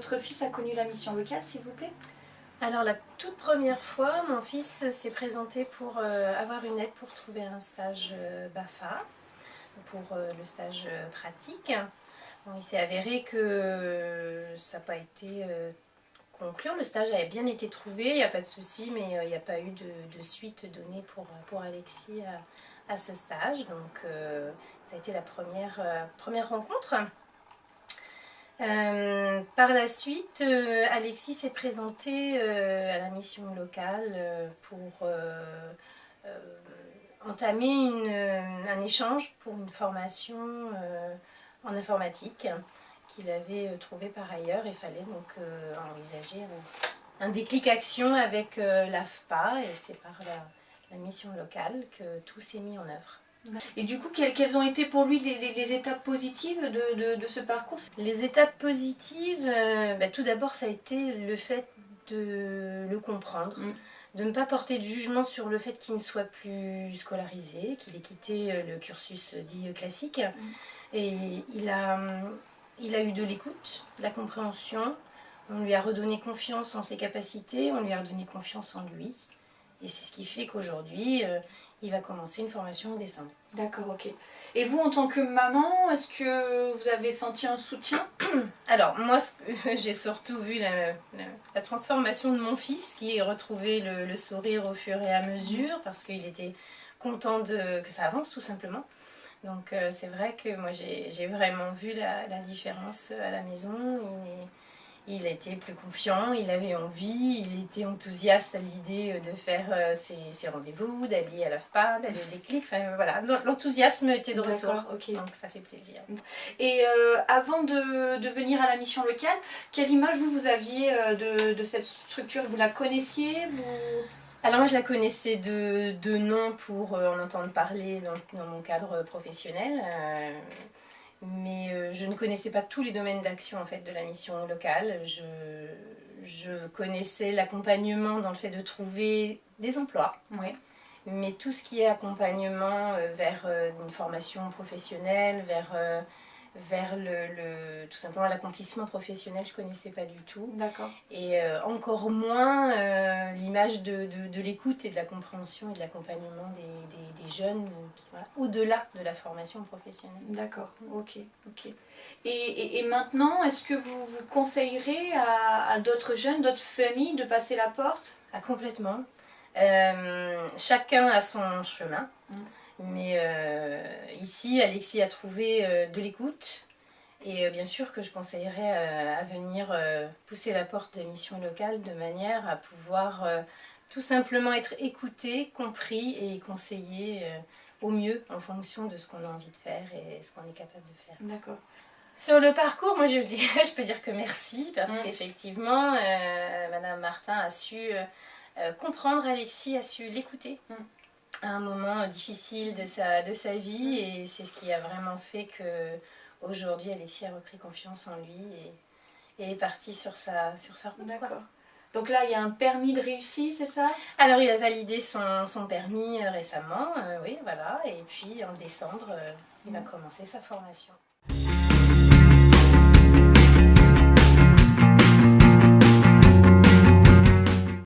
votre fils a connu la mission locale, s'il vous plaît? Alors la toute première fois, mon fils s'est présenté pour avoir une aide pour trouver un stage BAFA, pour le stage pratique. Bon, il s'est avéré que ça n'a pas été concluant, le stage avait bien été trouvé, il n'y a pas de souci, mais il n'y a pas eu de suite donnée pour Alexis à ce stage. Donc ça a été la première rencontre. Par la suite, Alexis s'est présenté à la mission locale pour entamer un échange pour une formation en informatique qu'il avait trouvé par ailleurs. Il fallait donc envisager un déclic action avec l'AFPA, et c'est par la mission locale que tout s'est mis en œuvre. Et du coup, quelles ont été pour lui les étapes positives de ce parcours? Les étapes positives, tout d'abord ça a été le fait de le comprendre, de ne pas porter de jugement sur le fait qu'il ne soit plus scolarisé, qu'il ait quitté le cursus dit classique. Et il a eu de l'écoute, de la compréhension, on lui a redonné confiance en ses capacités, on lui a redonné confiance en lui. Et c'est ce qui fait qu'aujourd'hui, il va commencer une formation en décembre. D'accord, ok. Et vous, en tant que maman, est-ce que vous avez senti un soutien? Alors, moi, j'ai surtout vu la transformation de mon fils, qui a retrouvé le sourire au fur et à mesure, parce qu'il était content que ça avance, tout simplement. Donc, c'est vrai que moi, j'ai vraiment vu la différence à la maison. Il était plus confiant, il avait envie, il était enthousiaste à l'idée de faire ses rendez-vous, d'aller à l'AFPA, d'aller au déclic. Enfin, voilà, l'enthousiasme était de retour, okay. Donc ça fait plaisir. Et avant de venir à la mission locale, quelle image vous aviez de cette structure? Vous la connaissiez? Alors moi je la connaissais de nom pour en entendre parler dans mon cadre professionnel. Mais je ne connaissais pas tous les domaines d'action en fait, de la mission locale. Je connaissais l'accompagnement dans le fait de trouver des emplois. Ouais. Mais tout ce qui est accompagnement vers une formation professionnelle, vers tout simplement l'accomplissement professionnel, je ne connaissais pas du tout. D'accord. Et encore moins l'image de l'écoute et de la compréhension et de l'accompagnement des jeunes au-delà de la formation professionnelle. D'accord, ok. Et maintenant, est-ce que vous conseillerez à d'autres jeunes, d'autres familles de passer la porte? Ah, complètement. Chacun a son chemin. Mais ici, Alexis a trouvé de l'écoute. Et bien sûr que je conseillerais à venir pousser la porte des missions locales de manière à pouvoir tout simplement être écouté, compris et conseillé au mieux en fonction de ce qu'on a envie de faire et ce qu'on est capable de faire. D'accord. Sur le parcours, moi je peux dire que merci parce qu'effectivement, Madame Martin a su comprendre Alexis, a su l'écouter. À un moment difficile de sa vie, et c'est ce qui a vraiment fait que aujourd'hui Alexis a repris confiance en lui et est parti sur sa route. D'accord. Donc là il y a un permis de réussite, c'est ça? Alors il a validé son permis récemment, oui voilà, et puis en décembre il a commencé sa formation.